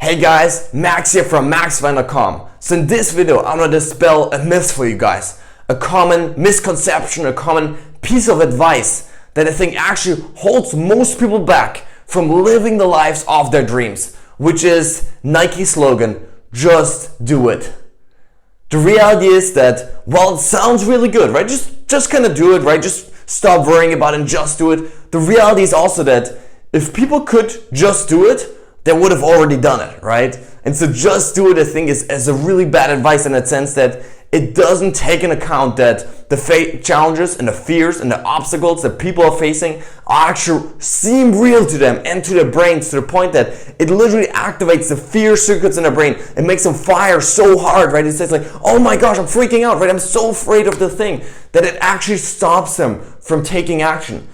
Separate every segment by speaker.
Speaker 1: Hey guys, Max here from maxfan.com. So in this video, I'm going to dispel a myth for you guys. A common misconception, a common piece of advice that I think actually holds most people back from living the lives of their dreams, which is Nike's slogan, just do it. The reality is that while it sounds really good, right? Just kind of do it, right? Just stop worrying about it and just do it. The reality is also that if people could just do it, they would have already done it, right? And so just do it, I think, is a really bad advice in that sense that it doesn't take into account that the challenges and the fears and the obstacles that people are facing actually seem real to them and to their brains, to the point that it literally activates the fear circuits in their brain and makes them fire so hard, right? It says like, oh my gosh, I'm freaking out, right? I'm so afraid of the thing that it actually stops them from taking action.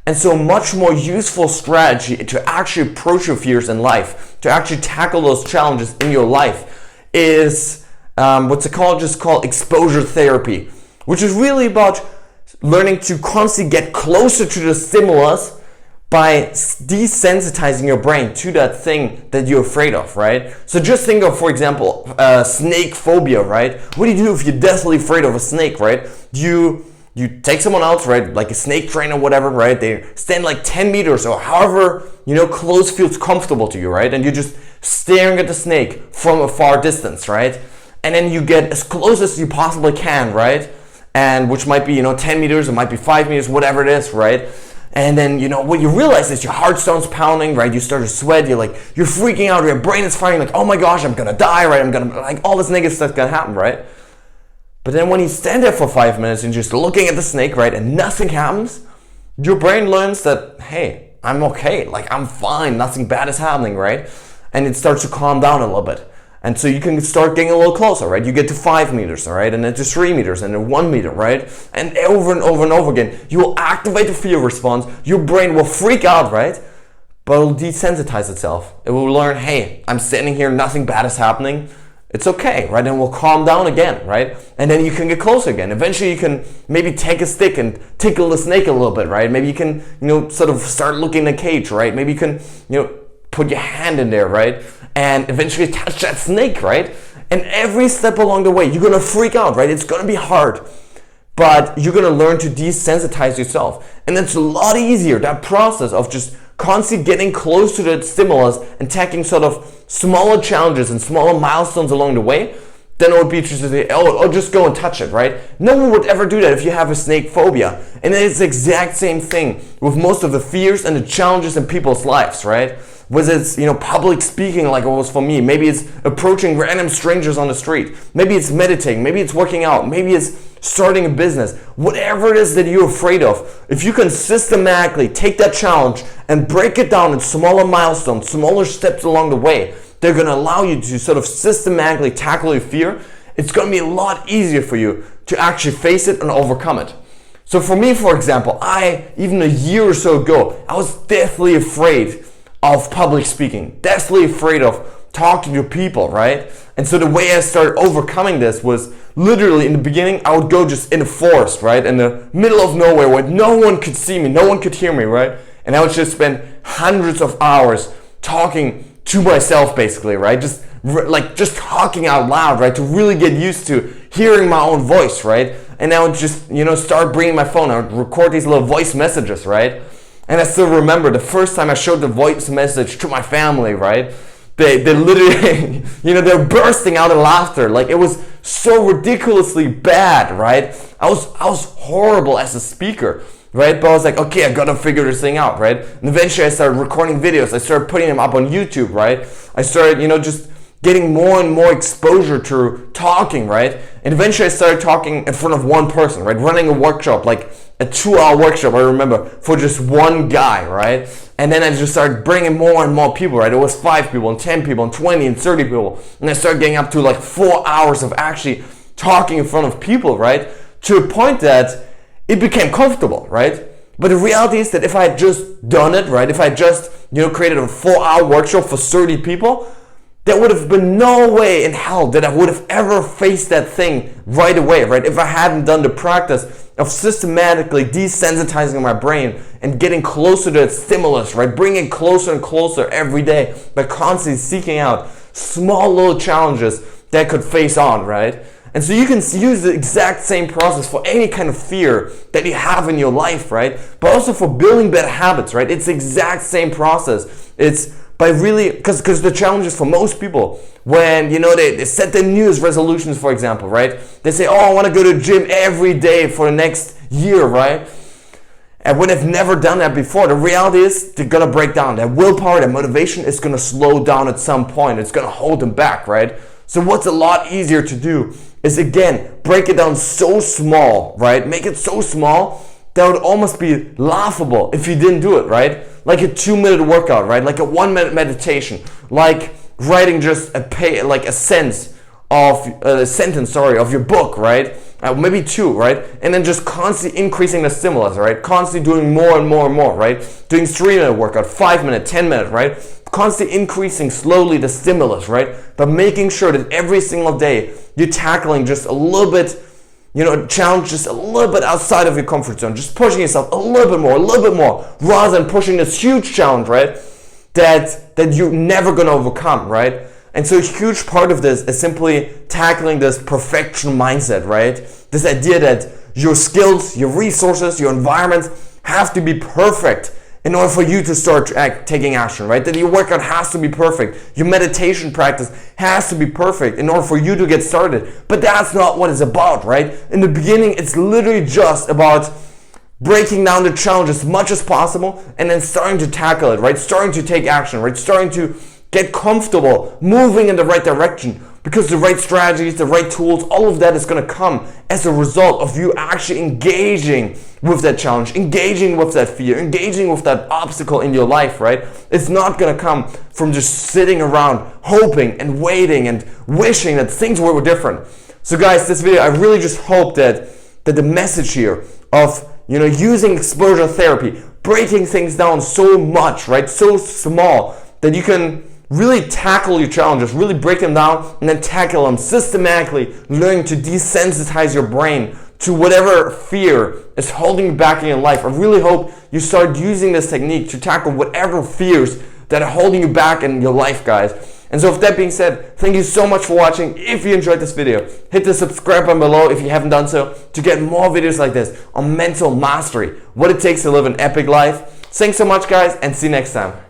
Speaker 1: And so a much more useful strategy to actually approach your fears in life, to actually tackle those challenges in your life, is what's called exposure therapy, which is really about learning to constantly get closer to the stimulus by desensitizing your brain to that thing that you're afraid of, right? So just think of, for example, snake phobia, right? What do you do if you're deathly afraid of a snake, right? You take someone else, right, like a snake trainer or whatever, right? They stand like 10 meters or however, close feels comfortable to you, right? And you're just staring at the snake from a far distance, right? And then you get as close as you possibly can, right? And which might be, 10 meters, it might be 5 meters, whatever it is, right? And then, what you realize is your heart starts pounding, right? You start to sweat, you're freaking out, your brain is firing like, oh my gosh, I'm gonna die, right? All this negative stuff's gonna happen, right? But then when you stand there for 5 minutes and just looking at the snake, right, and nothing happens, your brain learns that, hey, I'm okay, I'm fine, nothing bad is happening, right? And it starts to calm down a little bit. And so you can start getting a little closer, right? You get to 5 meters, all right? And then to 3 meters, and then 1 meter, right? And over and over again, you will activate the fear response. Your brain will freak out, right? But it will desensitize itself. It will learn, hey, I'm standing here, nothing bad is happening. It's okay, right? And we'll calm down again, right? And then you can get closer again. Eventually you can maybe take a stick and tickle the snake a little bit, right? Maybe you can, sort of start looking in the cage, right? Maybe you can, put your hand in there, right? And eventually touch that snake, right? And every step along the way, you're gonna freak out, right? It's gonna be hard, but you're gonna learn to desensitize yourself. And it's a lot easier, that process of just constantly getting close to that stimulus and taking sort of smaller challenges and smaller milestones along the way, then it would be to say, oh, just go and touch it, right? No one would ever do that if you have a snake phobia. And it's the exact same thing with most of the fears and the challenges in people's lives, right? Whether it's, public speaking like it was for me, maybe it's approaching random strangers on the street, maybe it's meditating, maybe it's working out, maybe it's starting a business, whatever it is that you're afraid of, if you can systematically take that challenge and break it down in smaller milestones, smaller steps along the way, they're going to allow you to sort of systematically tackle your fear. It's going to be a lot easier for you to actually face it and overcome it. So for me, for example, even a year or so ago, I was deathly afraid of public speaking, deathly afraid of talking to people, right? And so the way I started overcoming this was literally in the beginning, I would go just in the forest, right? In the middle of nowhere where no one could see me, no one could hear me, right? And I would just spend hundreds of hours talking to myself basically, right? Just talking out loud, right? To really get used to hearing my own voice, right? And I would just, start bringing my phone. I would record these little voice messages, right? And I still remember the first time I showed the voice message to my family, right? They literally, they're bursting out in laughter. It was so ridiculously bad, right? I was horrible as a speaker, right? But I was like, okay, I gotta figure this thing out, right? And eventually I started recording videos. I started putting them up on YouTube, right? I started, just getting more and more exposure to talking, right? And eventually I started talking in front of one person, right? Running a workshop, like a 2-hour workshop, I remember, for just one guy, right? And then I just started bringing more and more people, right? It was 5 people and 10 people and 20 and 30 people. And I started getting up to 4 hours of actually talking in front of people, right? To a point that it became comfortable, right? But the reality is that if I had just done it, right? If I had just, created a 4-hour workshop for 30 people, there would have been no way in hell that I would have ever faced that thing right away, right? If I hadn't done the practice of systematically desensitizing my brain and getting closer to its stimulus, right? Bringing it closer and closer every day by constantly seeking out small little challenges that could face on, right? And so you can use the exact same process for any kind of fear that you have in your life, right? But also for building better habits, right? It's the exact same process. It's by really, because the challenge is for most people, when, you know, they set their New Year's resolutions, for example, right? They say, oh, I want to go to the gym every day for the next year, right? And when they've never done that before, the reality is they're going to break down. Their willpower, their motivation is going to slow down at some point. It's going to hold them back, right? So what's a lot easier to do is, again, break it down so small, right? Make it so small that would almost be laughable if you didn't do it, right? Like a 2-minute workout, right? Like a 1-minute meditation, like writing just a sentence of your book, right? Maybe 2, right? And then just constantly increasing the stimulus, right? Constantly doing more and more and more, right? Doing 3-minute workout, 5-minute, 10-minute, right? Constantly increasing slowly the stimulus, right? But making sure that every single day you're tackling just a little bit, you know, challenge just a little bit outside of your comfort zone, just pushing yourself a little bit more, rather than pushing this huge challenge, right? That you're never gonna overcome, right? And so a huge part of this is simply tackling this perfection mindset, right? This idea that your skills, your resources, your environment have to be perfect in order for you to start taking action, right? That your workout has to be perfect. Your meditation practice has to be perfect in order for you to get started. But that's not what it's about, right? In the beginning, it's literally just about breaking down the challenge as much as possible and then starting to tackle it, right? Starting to take action, right? Starting to get comfortable, moving in the right direction, because the right strategies, the right tools, all of that is going to come as a result of you actually engaging with that challenge, engaging with that fear, engaging with that obstacle in your life, right? It's not going to come from just sitting around hoping and waiting and wishing that things were different. So guys, this video, I really just hope that the message here of, you know, using exposure therapy, breaking things down so much, right? So small that you can really tackle your challenges, really break them down and then tackle them systematically, learning to desensitize your brain to whatever fear is holding you back in your life. I really hope you start using this technique to tackle whatever fears that are holding you back in your life, guys. And so with that being said, thank you so much for watching. If you enjoyed this video, hit the subscribe button below if you haven't done so to get more videos like this on mental mastery, what it takes to live an epic life. Thanks so much, guys, and see you next time.